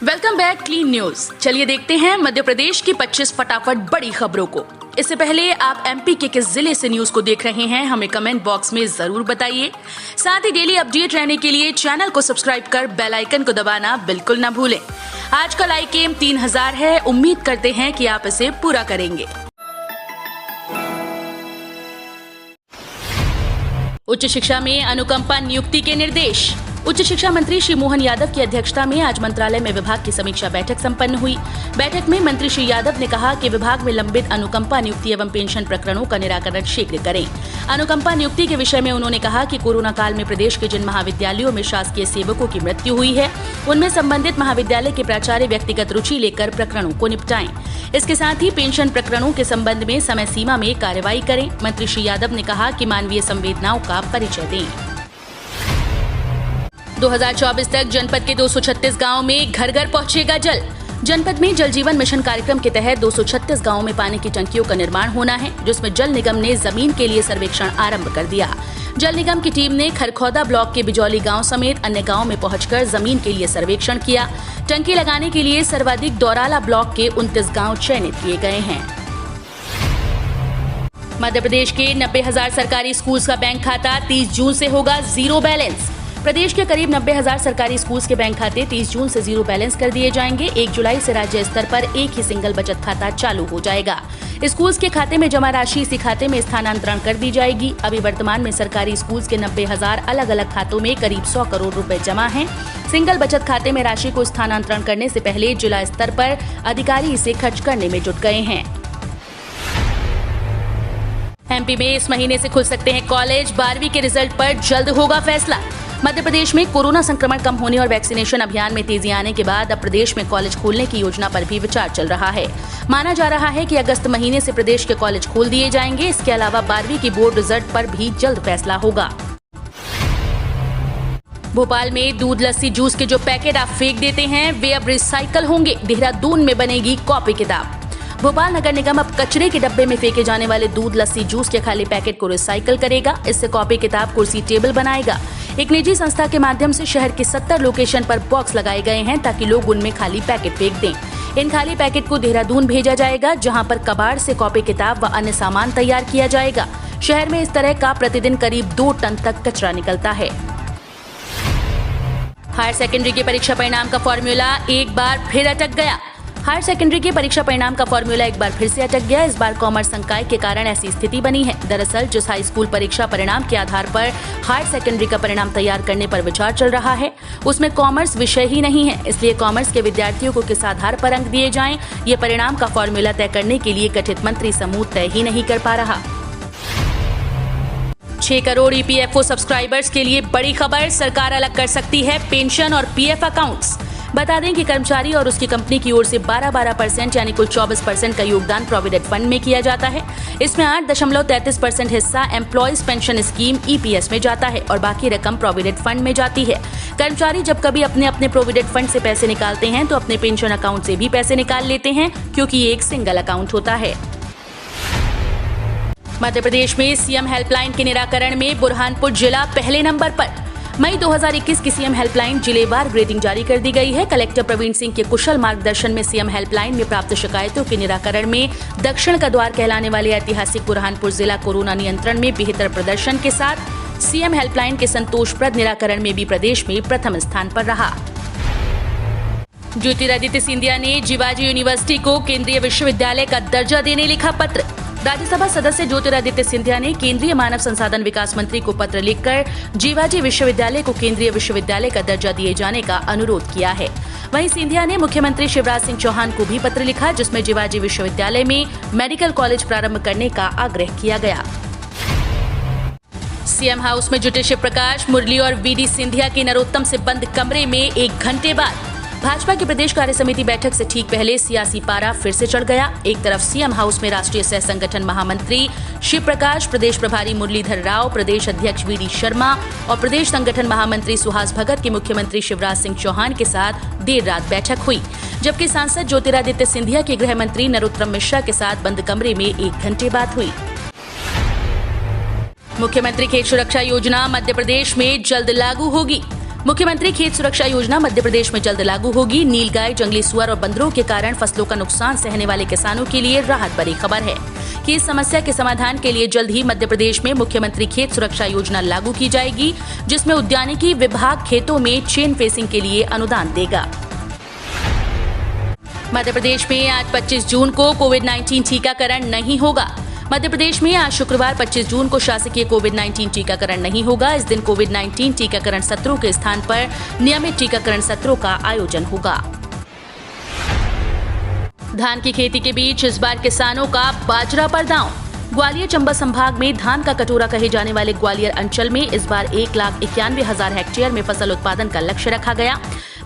Welcome back clean news. चलिए देखते हैं मध्य प्रदेश की 25 फटाफट बड़ी खबरों को। इससे पहले आप एमपी के किस जिले से न्यूज को देख रहे हैं हमें कमेंट बॉक्स में जरूर बताइए। साथ ही डेली अपडेट रहने के लिए चैनल को सब्सक्राइब कर बेल आइकन को दबाना बिल्कुल न भूलें। आज का लाइक एम 3000 है, उम्मीद करते हैं कि आप इसे पूरा करेंगे। उच्च शिक्षा में अनुकंपा नियुक्ति के निर्देश। उच्च शिक्षा मंत्री श्री मोहन यादव की अध्यक्षता में आज मंत्रालय में विभाग की समीक्षा बैठक संपन्न हुई। बैठक में मंत्री श्री यादव ने कहा कि विभाग में लंबित अनुकंपा नियुक्ति एवं पेंशन प्रकरणों का निराकरण शीघ्र करें। अनुकंपा नियुक्ति के विषय में उन्होंने कहा कि कोरोना काल में प्रदेश के जिन महाविद्यालयों में शासकीय सेवकों की मृत्यु हुई है उनमें संबंधित महाविद्यालय के प्राचार्य व्यक्तिगत रुचि लेकर प्रकरणों को निपटाएं। इसके साथ ही पेंशन प्रकरणों के संबंध में समय सीमा में कार्रवाई करें। मंत्री श्री यादव ने कहा कि मानवीय संवेदनाओं का परिचय दें। 2024 तक जनपद के 236 गांवों में घर घर पहुंचेगा जल। जनपद में जल जीवन मिशन कार्यक्रम के तहत 236 गांवों में पानी की टंकियों का निर्माण होना है, जिसमें जल निगम ने जमीन के लिए सर्वेक्षण आरंभ कर दिया। जल निगम की टीम ने खरखौदा ब्लॉक के बिजौली गांव समेत अन्य गांवों में पहुंचकर जमीन के लिए सर्वेक्षण किया। टंकी लगाने के लिए सर्वाधिक दौराला ब्लॉक के 29 गाँव चयनित किए गए हैं। मध्य प्रदेश के 90,000 सरकारी स्कूल का बैंक खाता 30 जून से होगा जीरो बैलेंस। प्रदेश के करीब 90,000 सरकारी स्कूल्स के बैंक खाते 30 जून से जीरो बैलेंस कर दिए जाएंगे। 1 जुलाई से राज्य स्तर पर एक ही सिंगल बचत खाता चालू हो जाएगा। स्कूल्स के खाते में जमा राशि इसी खाते में स्थानांतरण कर दी जाएगी। अभी वर्तमान में सरकारी स्कूल्स के 90,000 अलग अलग खातों में करीब 100 करोड़ रुपए जमा हैं। सिंगल बचत खाते में राशि को स्थानांतरण करने से पहले जिला स्तर पर अधिकारी इसे खर्च करने में जुट गए हैं। एमपी में इस महीने से खुल सकते हैं कॉलेज। 12वीं के रिजल्ट पर जल्द होगा फैसला। मध्य प्रदेश में कोरोना संक्रमण कम होने और वैक्सीनेशन अभियान में तेजी आने के बाद अब प्रदेश में कॉलेज खोलने की योजना पर भी विचार चल रहा है। माना जा रहा है कि अगस्त महीने से प्रदेश के कॉलेज खोल दिए जाएंगे। इसके अलावा 12वीं की बोर्ड रिजल्ट पर भी जल्द फैसला होगा। भोपाल में दूध लस्सी जूस के जो पैकेट आप फेंक देते हैं वे अब रिसाइकल होंगे। देहरादून में बनेगी कॉपी किताब। भोपाल नगर निगम अब कचरे के डब्बे में फेंके जाने वाले दूध लस्सी जूस के खाली पैकेट को रिसाइकल करेगा। इससे कॉपी किताब कुर्सी टेबल बनाएगा। एक निजी संस्था के माध्यम से शहर के 70 लोकेशन पर बॉक्स लगाए गए हैं ताकि लोग उनमें खाली पैकेट फेंक दें। इन खाली पैकेट को देहरादून भेजा जाएगा, जहां पर कबाड़ से कॉपी किताब व अन्य सामान तैयार किया जाएगा। शहर में इस तरह का प्रतिदिन करीब 2 टन तक कचरा निकलता है। हायर सेकेंडरी के परीक्षा परिणाम का फॉर्मूला एक बार फिर अटक गया। हायर सेकेंडरी के परीक्षा परिणाम का फॉर्मूला एक बार फिर से अटक गया। इस बार कॉमर्स संकाय के कारण ऐसी स्थिति बनी है। दरअसल जिस हाई स्कूल परीक्षा परिणाम के आधार पर हायर सेकेंडरी का परिणाम तैयार करने पर विचार चल रहा है उसमें कॉमर्स विषय ही नहीं है। इसलिए कॉमर्स के विद्यार्थियों को किस आधार पर अंक दिए जाएं, ये परिणाम का फॉर्मूला तय करने के लिए गठित मंत्री समूह तय ही नहीं कर पा रहा। 6 करोड़ ईपीएफओ सब्सक्राइबर्स के लिए बड़ी खबर। सरकार अलग कर सकती है पेंशन और पीएफ अकाउंट्स। बता दें कि कर्मचारी और उसकी कंपनी की ओर से 12% यानी कुल 24% का योगदान प्रोविडेंट फंड में किया जाता है। इसमें 8.33% हिस्सा एम्प्लॉयज पेंशन स्कीम ईपीएस में जाता है और बाकी रकम प्रोविडेंट फंड में जाती है। कर्मचारी जब कभी अपने अपने प्रोविडेंट फंड से पैसे निकालते हैं तो अपने पेंशन अकाउंट से भी पैसे निकाल लेते हैं, क्योंकि ये एक सिंगल अकाउंट होता है। मध्य प्रदेश में सीएम हेल्पलाइन के निराकरण में बुरहानपुर जिला पहले नंबर पर। मई 2021 की सीएम हेल्पलाइन जिलेवार ग्रेडिंग जारी कर दी गई है। कलेक्टर प्रवीण सिंह के कुशल मार्गदर्शन में सीएम हेल्पलाइन में प्राप्त शिकायतों के निराकरण में दक्षिण का द्वार कहलाने वाले ऐतिहासिक बुरहानपुर जिला कोरोना नियंत्रण में बेहतर प्रदर्शन के साथ सीएम हेल्पलाइन के संतोषप्रद निराकरण में भी प्रदेश में प्रथम स्थान पर रहा। ज्योतिरादित्य सिंधिया ने जीवाजी यूनिवर्सिटी को केंद्रीय विश्वविद्यालय का दर्जा देने लिखा पत्र। राज्यसभा सदस्य ज्योतिरादित्य सिंधिया ने केंद्रीय मानव संसाधन विकास मंत्री को पत्र लिखकर जीवाजी विश्वविद्यालय को केंद्रीय विश्वविद्यालय का दर्जा दिए जाने का अनुरोध किया है। वहीं सिंधिया ने मुख्यमंत्री शिवराज सिंह चौहान को भी पत्र लिखा, जिसमें जीवाजी विश्वविद्यालय में मेडिकल कॉलेज प्रारंभ करने का आग्रह किया गया। सीएम हाउस में जुटे शिव प्रकाश, मुरली और वीडी सिंधिया के नरोत्तम से बंद कमरे में 1 घंटे बाद भाजपा की प्रदेश कार्य समिति बैठक से ठीक पहले सियासी पारा फिर से चढ़ गया। एक तरफ सीएम हाउस में राष्ट्रीय सह संगठन महामंत्री शिव प्रकाश, प्रदेश प्रभारी मुरलीधर राव, प्रदेश अध्यक्ष वीडी शर्मा और प्रदेश संगठन महामंत्री सुहास भगत की मुख्यमंत्री शिवराज सिंह चौहान के साथ देर रात बैठक हुई, जबकि सांसद ज्योतिरादित्य सिंधिया के गृह मंत्री नरोत्तम मिश्रा के साथ बंद कमरे में 1 घंटे बाद हुई। मुख्यमंत्री खेत सुरक्षा योजना मध्य प्रदेश में जल्द लागू होगी। मुख्यमंत्री खेत सुरक्षा योजना मध्य प्रदेश में जल्द लागू होगी। नीलगाय, जंगली सुअर और बंदरों के कारण फसलों का नुकसान सहने वाले किसानों के लिए राहत भरी खबर है कि इस समस्या के समाधान के लिए जल्द ही मध्य प्रदेश में मुख्यमंत्री खेत सुरक्षा योजना लागू की जाएगी, जिसमें उद्यानिकी विभाग खेतों में चेन फेंसिंग के लिए अनुदान देगा। मध्य प्रदेश में आज 25 जून को कोविड-19 टीकाकरण नहीं होगा। मध्य प्रदेश में आज शुक्रवार 25 जून को शासकीय कोविड-19 टीकाकरण नहीं होगा। इस दिन कोविड-19 टीकाकरण सत्रों के स्थान पर नियमित टीकाकरण सत्रों का आयोजन होगा। धान की खेती के बीच इस बार किसानों का बाजरा पर दांव। ग्वालियर चंबा संभाग में धान का कटोरा कहे जाने वाले ग्वालियर अंचल में इस बार 1,91,000 हेक्टेयर में फसल उत्पादन का लक्ष्य रखा गया।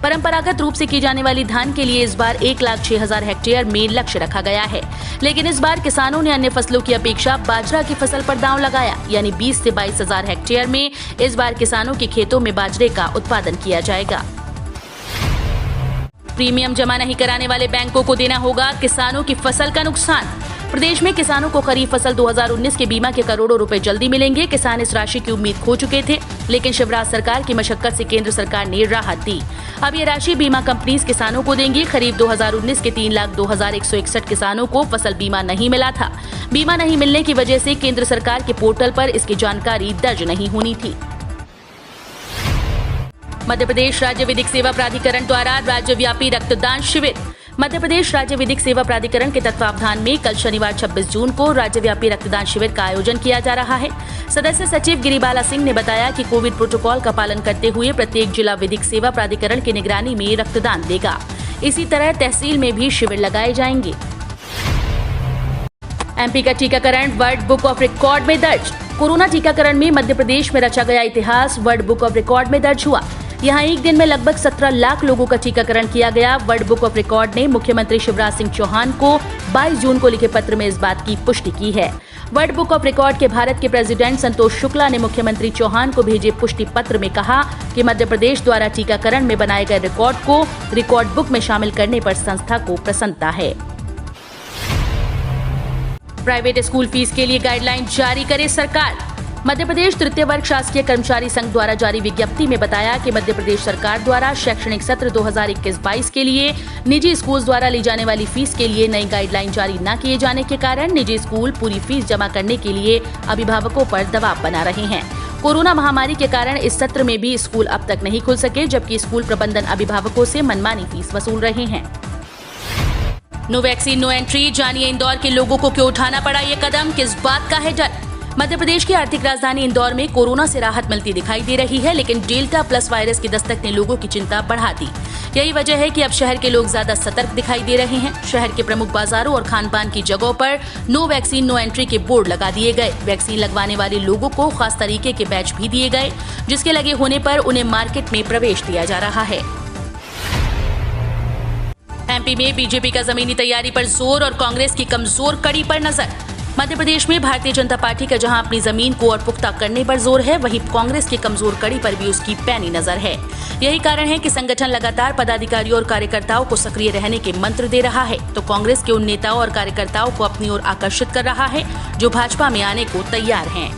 परंपरागत रूप से की जाने वाली धान के लिए इस बार 1,06,000 हेक्टेयर में लक्ष्य रखा गया है, लेकिन इस बार किसानों ने अन्य फसलों की अपेक्षा बाजरा की फसल पर दांव लगाया, यानी 20 से 22,000 हेक्टेयर में इस बार किसानों के खेतों में बाजरे का उत्पादन किया जाएगा। प्रीमियम जमा नहीं कराने वाले बैंकों को देना होगा किसानों की फसल का नुकसान। प्रदेश में किसानों को खरीफ फसल 2019 के बीमा के करोड़ों रुपए जल्दी मिलेंगे। किसान इस राशि की उम्मीद खो चुके थे, लेकिन शिवराज सरकार की मशक्कत से केंद्र सरकार ने राहत दी। अब ये राशि बीमा कंपनीज किसानों को देंगी। खरीफ 2019 के 3,02,161 किसानों को फसल बीमा नहीं मिला था। बीमा नहीं मिलने की वजह से केंद्र सरकार के पोर्टल पर इसकी जानकारी दर्ज नहीं होनी थी। मध्य प्रदेश राज्य विधिक सेवा प्राधिकरण द्वारा राज्यव्यापी रक्तदान शिविर। मध्य प्रदेश राज्य विधिक सेवा प्राधिकरण के तत्वावधान में कल शनिवार 26 जून को राज्यव्यापी रक्तदान शिविर का आयोजन किया जा रहा है। सदस्य सचिव गिरिबाला सिंह ने बताया कि कोविड प्रोटोकॉल का पालन करते हुए प्रत्येक जिला विधिक सेवा प्राधिकरण की निगरानी में रक्तदान देगा। इसी तरह तहसील में भी शिविर लगाए जाएंगे। एमपी का टीकाकरण वर्ल्ड बुक ऑफ रिकॉर्ड में दर्ज। कोरोना टीकाकरण में मध्य प्रदेश में रचा गया इतिहास वर्ल्ड बुक ऑफ रिकॉर्ड में दर्ज हुआ। यहाँ एक दिन में लगभग 17 लाख लोगों का टीकाकरण किया गया। वर्ल्ड बुक ऑफ रिकॉर्ड ने मुख्यमंत्री शिवराज सिंह चौहान को 22 जून को लिखे पत्र में इस बात की पुष्टि की है। वर्ल्ड बुक ऑफ रिकॉर्ड के भारत के प्रेसिडेंट संतोष शुक्ला ने मुख्यमंत्री चौहान को भेजे पुष्टि पत्र में कहा कि मध्य प्रदेश द्वारा टीकाकरण में बनाए गए रिकॉर्ड को रिकॉर्ड बुक में शामिल करने पर संस्था को प्रसन्नता है। प्राइवेट स्कूल फीस के लिए गाइडलाइन जारी करे सरकार। मध्य प्रदेश तृतीय वर्ग शासकीय कर्मचारी संघ द्वारा जारी विज्ञप्ति में बताया कि मध्य प्रदेश सरकार द्वारा शैक्षणिक सत्र 2021-22 के लिए निजी स्कूल द्वारा ली जाने वाली फीस के लिए नई गाइडलाइन जारी न किए जाने के कारण निजी स्कूल पूरी फीस जमा करने के लिए अभिभावकों पर दबाव बना रहे हैं। कोरोना महामारी के कारण इस सत्र में भी स्कूल अब तक नहीं खुल सके, जबकि स्कूल प्रबंधन अभिभावकों से मनमानी फीस वसूल रहे हैं। No vaccine no entry. जानिए इंदौर के लोगों को क्यों उठाना पड़ा ये कदम, किस बात का है डर। मध्य प्रदेश की आर्थिक राजधानी इंदौर में कोरोना से राहत मिलती दिखाई दे रही है, लेकिन डेल्टा प्लस वायरस की दस्तक ने लोगों की चिंता बढ़ा दी। यही वजह है कि अब शहर के लोग ज्यादा सतर्क दिखाई दे रहे हैं। शहर के प्रमुख बाजारों और खान पान की जगहों पर नो वैक्सीन नो एंट्री के बोर्ड लगा दिए गए। वैक्सीन लगवाने वाले लोगों को खास तरीके के बैच भी दिए गए, जिसके लगे होने पर उन्हें मार्केट में प्रवेश दिया जा रहा है। एमपी में बीजेपी का जमीनी तैयारी पर जोर और कांग्रेस की कमजोर कड़ी पर नजर। मध्य प्रदेश में भारतीय जनता पार्टी का जहां अपनी जमीन को और पुख्ता करने पर जोर है, वहीं कांग्रेस की कमजोर कड़ी पर भी उसकी पैनी नजर है। यही कारण है कि संगठन लगातार पदाधिकारियों और कार्यकर्ताओं को सक्रिय रहने के मंत्र दे रहा है, तो कांग्रेस के उन नेताओं और कार्यकर्ताओं को अपनी ओर आकर्षित कर रहा है जो भाजपा में आने को तैयार हैं।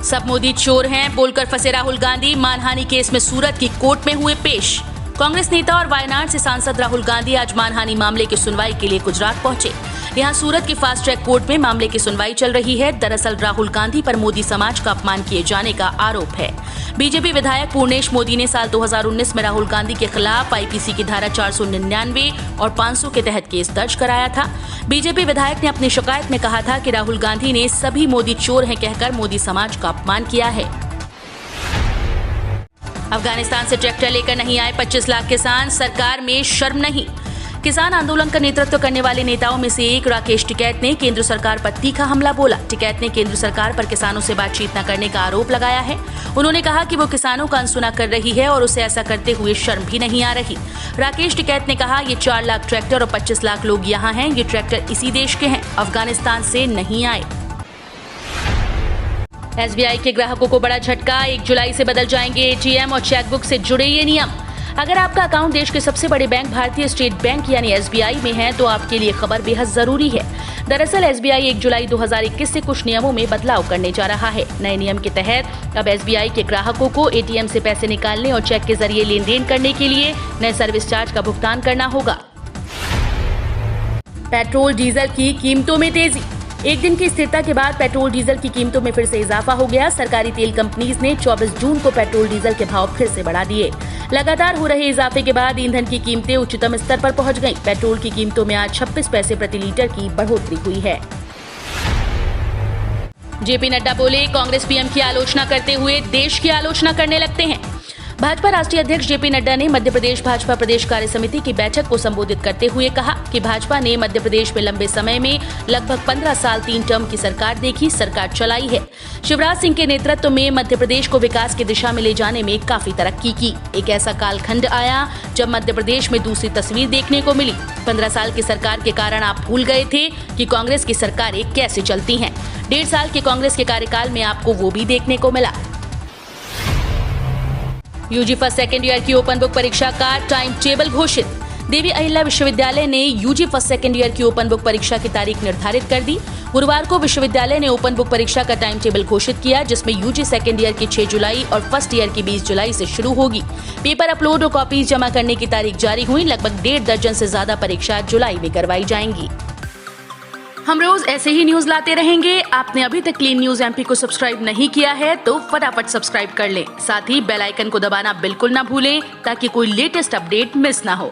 सब मोदी चोर हैं बोलकर फंसे राहुल गांधी। मानहानि केस में सूरत की कोर्ट में हुए पेश। कांग्रेस नेता और वायनाड से सांसद राहुल गांधी आज मानहानि मामले की सुनवाई के लिए गुजरात पहुंचे। यहां सूरत की फास्ट ट्रैक कोर्ट में मामले की सुनवाई चल रही है। दरअसल राहुल गांधी पर मोदी समाज का अपमान किए जाने का आरोप है। बीजेपी विधायक पूर्णेश मोदी ने साल 2019 में राहुल गांधी के खिलाफ आईपीसी की धारा 499 और 500 के तहत केस दर्ज कराया था। बीजेपी विधायक ने अपनी शिकायत में कहा था कि राहुल गांधी ने सभी मोदी चोर हैं कहकर मोदी समाज का अपमान किया है। अफगानिस्तान से ट्रैक्टर लेकर नहीं आए 25 लाख किसान, सरकार में शर्म नहीं। किसान आंदोलन का नेतृत्व करने वाले नेताओं में से एक राकेश टिकैत ने केंद्र सरकार पर तीखा हमला बोला। टिकैत ने केंद्र सरकार पर किसानों से बातचीत न करने का आरोप लगाया है। उन्होंने कहा कि वो किसानों का अनसुना कर रही है और उसे ऐसा करते हुए शर्म भी नहीं आ रही। राकेश टिकैत ने कहा, ये 4 लाख ट्रैक्टर और 25 लाख लोग यहाँ हैं। ये ट्रैक्टर इसी देश के हैं, अफगानिस्तान से नहीं आए। एसबीआई के ग्राहकों को बड़ा झटका, 1 जुलाई से बदल जाएंगे एटीएम और चेकबुक से जुड़े ये नियम। अगर आपका अकाउंट देश के सबसे बड़े बैंक भारतीय स्टेट बैंक यानी एसबीआई में है, तो आपके लिए खबर बेहद जरूरी है। दरअसल एसबीआई 1 जुलाई 2021 से कुछ नियमों में बदलाव करने जा रहा है। नए नियम के तहत अब एसबीआई के ग्राहकों को एटीएम से पैसे निकालने और चेक के जरिए लेन देन करने के लिए नए सर्विस चार्ज का भुगतान करना होगा। पेट्रोल डीजल की कीमतों में तेजी। एक दिन की स्थिरता के बाद पेट्रोल डीजल की कीमतों में फिर से इजाफा हो गया। सरकारी तेल कंपनीज ने 24 जून को पेट्रोल डीजल के भाव फिर से बढ़ा दिए। लगातार हो रहे इजाफे के बाद ईंधन की कीमतें उच्चतम स्तर पर पहुंच गईं। पेट्रोल की कीमतों में आज 26 पैसे प्रति लीटर की बढ़ोतरी हुई है। जेपी नड्डा बोले, कांग्रेस पीएम की आलोचना करते हुए देश की आलोचना करने लगते हैं। भाजपा राष्ट्रीय अध्यक्ष जेपी नड्डा ने मध्य प्रदेश भाजपा प्रदेश कार्य समिति की बैठक को संबोधित करते हुए कहा कि भाजपा ने मध्य प्रदेश में लंबे समय में लगभग 15 साल 3 टर्म की सरकार देखी, सरकार चलाई है। शिवराज सिंह के नेतृत्व में मध्य प्रदेश को विकास की दिशा में ले जाने में काफी तरक्की की। एक ऐसा कालखंड आया जब मध्य प्रदेश में दूसरी तस्वीर देखने को मिली। 15 साल की सरकार के कारण आप भूल गए थे कि कांग्रेस की सरकारें कैसे चलती हैं। 1.5 साल के कांग्रेस के कार्यकाल में आपको वो भी देखने को मिला। यूजी फर्स्ट सेकेंड ईयर की ओपन बुक परीक्षा का टाइम टेबल घोषित। देवी अहिल्या विश्वविद्यालय ने यूजी फर्स्ट सेकेंड ईयर की ओपन बुक परीक्षा की तारीख निर्धारित कर दी। गुरुवार को विश्वविद्यालय ने ओपन बुक परीक्षा का टाइम टेबल घोषित किया, जिसमें यूजी सेकेंड ईयर की 6 जुलाई और फर्स्ट ईयर की 20 जुलाई से शुरू होगी। पेपर अपलोड और कॉपीज जमा करने की तारीख जारी हुई। लगभग 1.5 दर्जन से ज्यादा परीक्षा जुलाई में करवाई जाएंगी। हम रोज ऐसे ही न्यूज लाते रहेंगे। आपने अभी तक क्लीन न्यूज एमपी को सब्सक्राइब नहीं किया है तो फटाफट सब्सक्राइब कर लें। साथ ही बेल आइकन को दबाना बिल्कुल ना भूलें ताकि कोई लेटेस्ट अपडेट मिस ना हो।